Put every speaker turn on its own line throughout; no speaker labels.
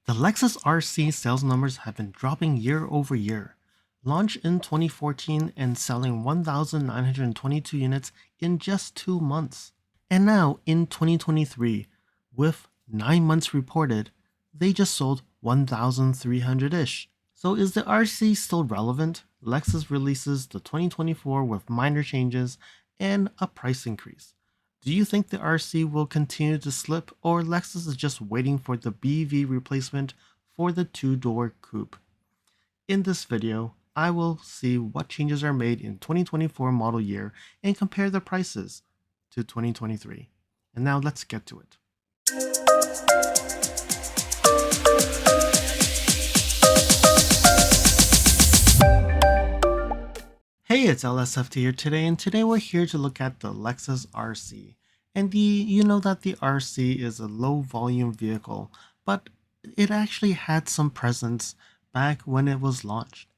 The Lexus RC sales numbers have been dropping year over year. Launched in 2014 and selling 1,922 units in just 2 months. And now in 2023, with 9 months reported, they just sold 1,300-ish. So is the RC still relevant? Lexus releases the 2024 with minor changes and a price increase. Do you think the RC will continue to slip, or Lexus is just waiting for the BV replacement for the two-door coupe? In this video, I will see what changes are made in 2024 model year and compare the prices to 2023. And now let's get to it. Hey, it's LSFT here today, and today we're here to look at the Lexus RC. And you know that the RC is a low volume vehicle, but it actually had some presence back when it was launched.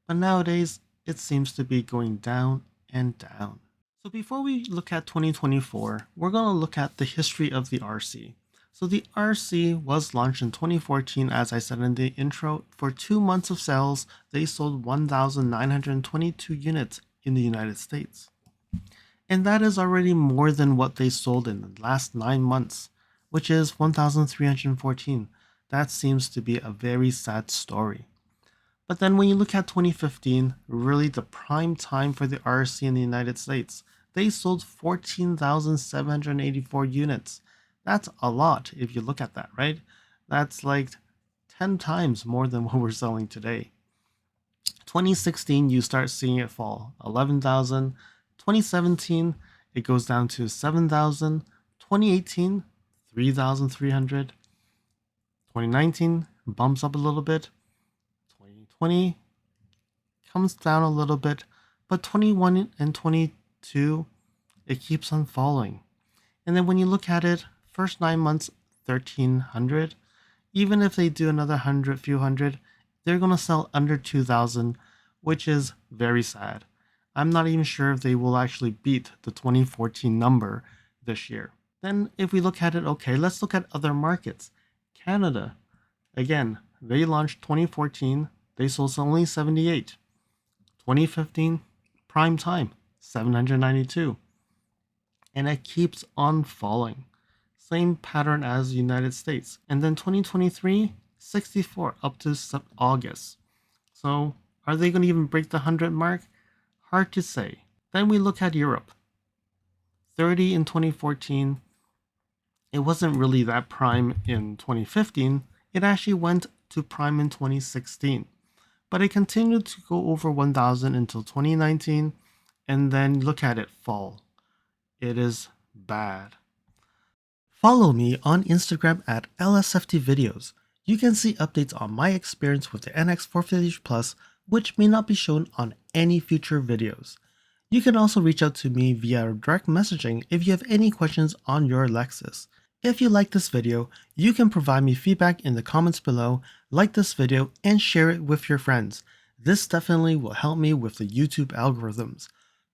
But nowadays, it seems to be going down and down. So before we look at 2024, we're going to look at the history of the RC. So the RC was launched in 2014, as I said in the intro. For 2 months of sales, they sold 1,922 units in the United States. And that is already more than what they sold in the last 9 months, which is 1,314. That seems to be a very sad story. But then when you look at 2015, really the prime time for the RC in the United States, they sold 14,784 units. That's a lot if you look at that, right? That's like 10 times more than what we're selling today. 2016, you start seeing it fall, 11,000. 2017, it goes down to 7,000. 2018, 3,300. 2019 bumps up a little bit. 2020 comes down a little bit, but 21 and 22, it keeps on falling. And then when you look at it, first 9 months, 1,300. Even if they do another few hundred, they're going to sell under 2,000, which is very sad. I'm not even sure if they will actually beat the 2014 number this year. Then if we look at it, okay, let's look at other markets. Canada, again, they launched 2014, they sold only 78. 2015, prime time, 792. And it keeps on falling. Same pattern as the United States. And then 2023, 64 up to August. So are they going to even break the 100 mark? Hard to say. Then we look at Europe. 30 in 2014. It wasn't really that prime in 2015. It actually went to prime in 2016. But it continued to go over 1,000 until 2019. And then look at it fall. It is bad. Follow me on Instagram at LSFT Videos. You can see updates on my experience with the NX450 Plus, which may not be shown on any future videos. You can also reach out to me via direct messaging if you have any questions on your Lexus. If you like this video, you can provide me feedback in the comments below, like this video, and share it with your friends. This definitely will help me with the YouTube algorithms.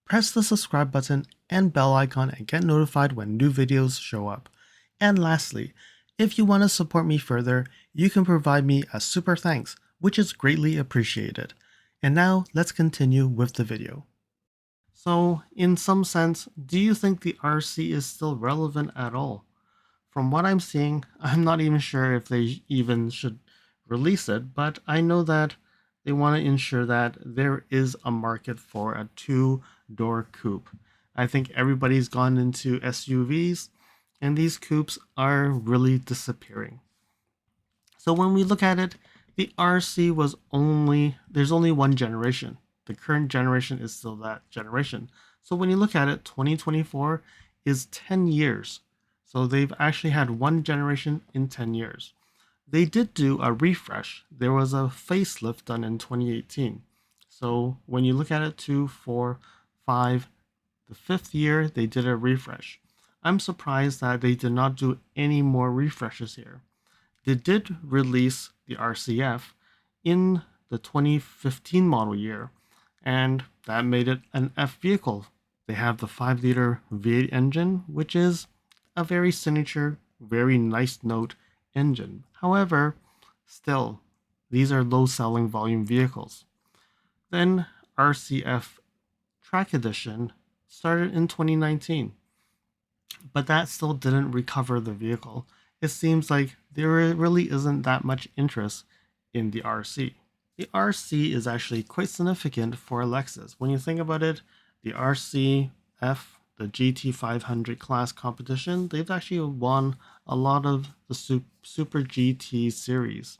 Press the subscribe button and bell icon and get notified when new videos show up. And lastly, if you want to support me further, you can provide me a super thanks, which is greatly appreciated. And now let's continue with the video. So in some sense, do you think the RC is still relevant at all? From what I'm seeing, I'm not even sure if they even should release it, but I know that they want to ensure that there is a market for a two-door coupe. I think everybody's gone into SUVs, and these coupes are really disappearing. So when we look at it, the RC there's only one generation. The current generation is still that generation. So when you look at it, 2024 is 10 years. So they've actually had one generation in 10 years. They did do a refresh. There was a facelift done in 2018. So when you look at it, 2, 4, 5, the 5th year, they did a refresh. I'm surprised that they did not do any more refreshes here. They did release the RCF in the 2015 model year, and that made it an F vehicle. They have the 5-liter V8 engine, which is a very signature, very nice note engine. However, Still, these are low selling volume vehicles. Then RCF Track Edition started in 2019, but that still didn't recover the vehicle. It seems like there really isn't that much interest in the RC. The RC is actually quite significant for Lexus. When you think about it, the RCF, the GT500 class competition, they've actually won a lot of the Super GT series.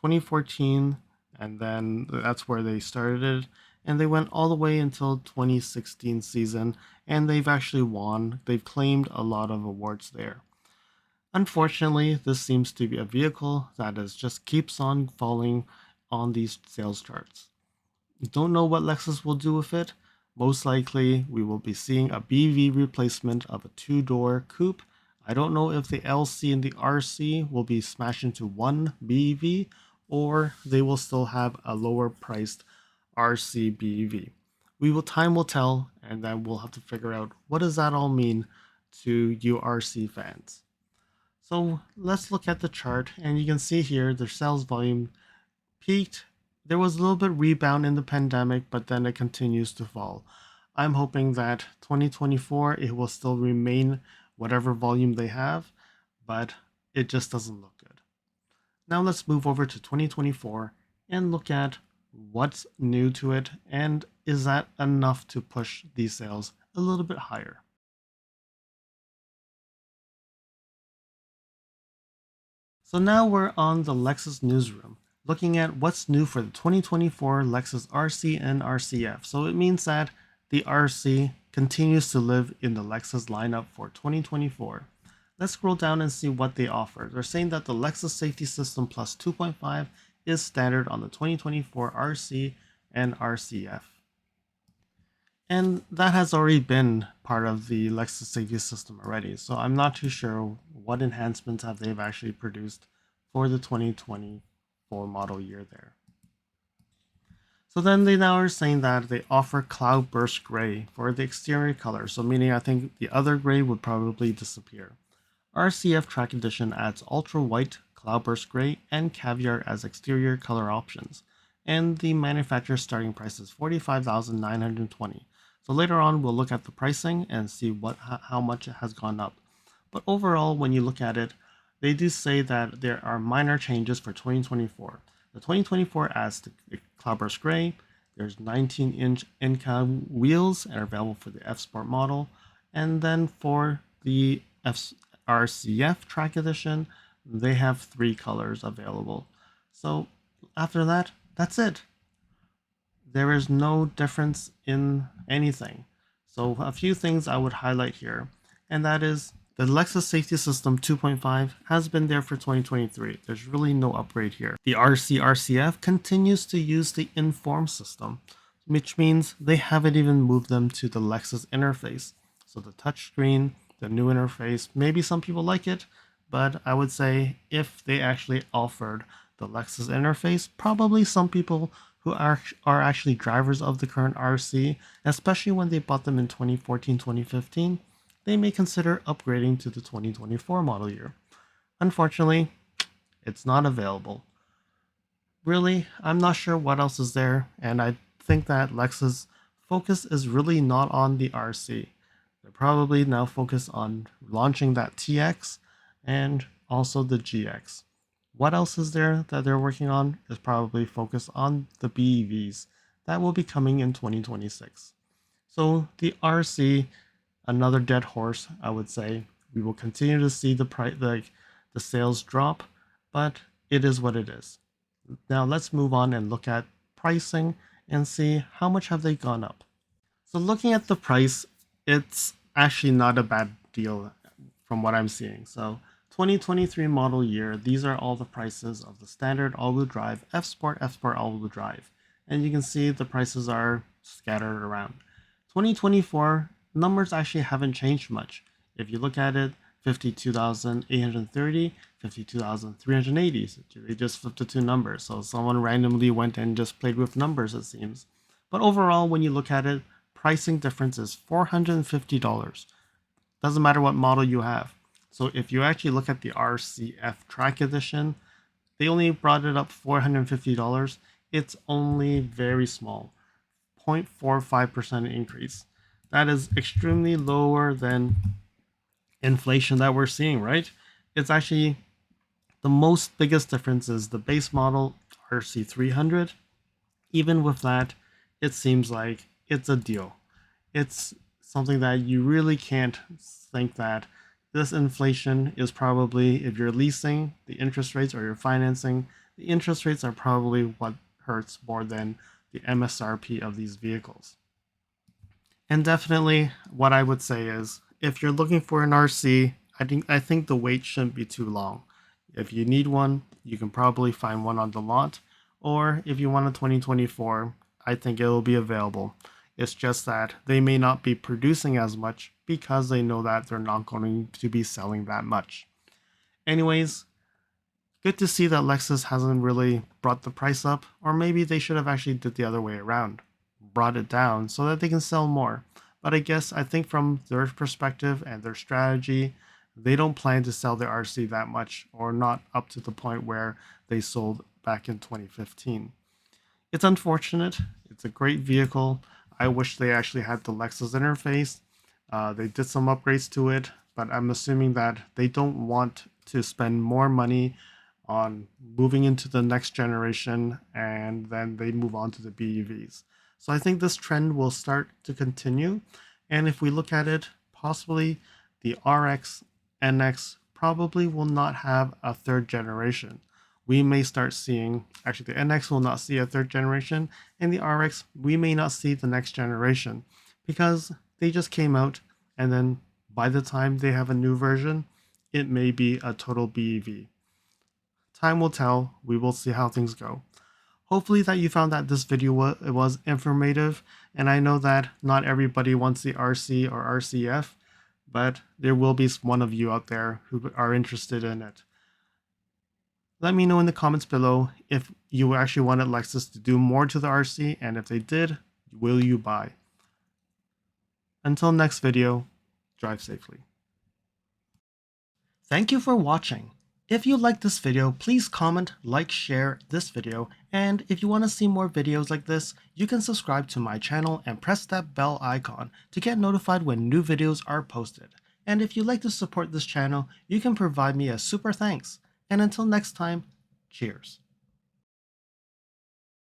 2014, and then that's where they started it, and they went all the way until 2016 season, and they've actually won. They've claimed a lot of awards there. Unfortunately, this seems to be a vehicle that just keeps on falling on these sales charts. Don't know what Lexus will do with it. Most likely, we will be seeing a BV replacement of a two-door coupe. I don't know if the LC and the RC will be smashed into one BEV, or they will still have a lower priced RC BEV. Time will tell, and then we'll have to figure out what does that all mean to you RC fans. So let's look at the chart, and you can see here the sales volume peaked. There was a little bit rebound in the pandemic, but then it continues to fall. I'm hoping that 2024 it will still remain whatever volume they have, but it just doesn't look good. Now let's move over to 2024 and look at what's new to it, and is that enough to push these sales a little bit higher. So now we're on the Lexus newsroom, looking at what's new for the 2024 Lexus RC and RCF. So it means that the RC continues to live in the Lexus lineup for 2024. Let's scroll down and see what they offer. They're saying that the Lexus Safety System Plus 2.5 is standard on the 2024 RC and RCF. And that has already been part of the Lexus safety system already, so I'm not too sure what enhancements have they've actually produced for the 2024 model year there. So then they now are saying that they offer Cloudburst Gray for the exterior color, so meaning I think the other gray would probably disappear. RCF Track Edition adds Ultra White, Cloudburst Gray, and Caviar as exterior color options, and the manufacturer starting price is $45,920. So later on, we'll look at the pricing and see how much it has gone up. But overall, when you look at it, they do say that there are minor changes for 2024. The 2024 adds the Cloudburst Gray. There's 19-inch in-cab wheels and are available for the F Sport model. And then for the RCF Track Edition, they have 3 colors available. So after that, that's it. There is no difference in anything. So a few things I would highlight here, and that is the Lexus Safety System 2.5 has been there for 2023. There's really no upgrade here. The RCF continues to use the Inform system, which means they haven't even moved them to the Lexus interface. So the touchscreen, the new interface, maybe some people like it, but I would say if they actually offered the Lexus interface, probably some people who are actually drivers of the current RC, especially when they bought them in 2014, 2015, they may consider upgrading to the 2024 model year. Unfortunately, it's not available. Really, I'm not sure what else is there, and I think that Lexus' focus is really not on the RC. They're probably now focused on launching that TX and also the GX. What else is there that they're working on is probably focused on the BEVs that will be coming in 2026. So the RC, another dead horse, I would say. We will continue to see the sales drop, but it is what it is. Now let's move on and look at pricing and see how much have they gone up. So looking at the price, it's actually not a bad deal from what I'm seeing. So 2023 model year, these are all the prices of the standard all-wheel drive, F Sport all-wheel drive. And you can see the prices are scattered around. 2024 numbers actually haven't changed much. If you look at it, 52,830, 52,380. They just flipped the 2 numbers. So someone randomly went and just played with numbers, it seems. But overall, when you look at it, pricing difference is $450. Doesn't matter what model you have. So if you actually look at the RCF Track Edition, They only brought it up $450. It's only very small, 0.45% increase. That is extremely lower than inflation that we're seeing, right? It's actually the most biggest difference is the base model RC300. Even with that, it seems like it's a deal. It's something that you really can't think that this inflation is probably, if you're leasing the interest rates or you're financing, the interest rates are probably what hurts more than the MSRP of these vehicles. And definitely what I would say is if you're looking for an RC, I think the wait shouldn't be too long. If you need one, you can probably find one on the lot, or if you want a 2024, I think it will be available. It's just that they may not be producing as much because they know that they're not going to be selling that much. Anyways, good to see that Lexus hasn't really brought the price up, or maybe they should have actually did the other way around, brought it down so that they can sell more. But I think from their perspective and their strategy, they don't plan to sell their RC that much, or not up to the point where they sold back in 2015. It's unfortunate. It's a great vehicle. I wish they actually had the Lexus interface. They did some upgrades to it, but I'm assuming that they don't want to spend more money on moving into the next generation and then they move on to the BEVs. So I think this trend will start to continue. And if we look at it, possibly the RX NX probably will not have a third generation. We may start seeing, actually, the NX will not see a third generation, and the RX, we may not see the next generation because they just came out, and then by the time they have a new version, it may be a total BEV. Time will tell. We will see how things go. Hopefully that you found that this video was informative, and I know that not everybody wants the RC or RCF, but there will be one of you out there who are interested in it. Let me know in the comments below if you actually wanted Lexus to do more to the RC, and if they did, will you buy? Until next video, drive safely. Thank you for watching. If you liked this video, please comment, like, share this video, and if you want to see more videos like this, you can subscribe to my channel and press that bell icon to get notified when new videos are posted. And if you'd like to support this channel, you can provide me a super thanks. And until next time, cheers.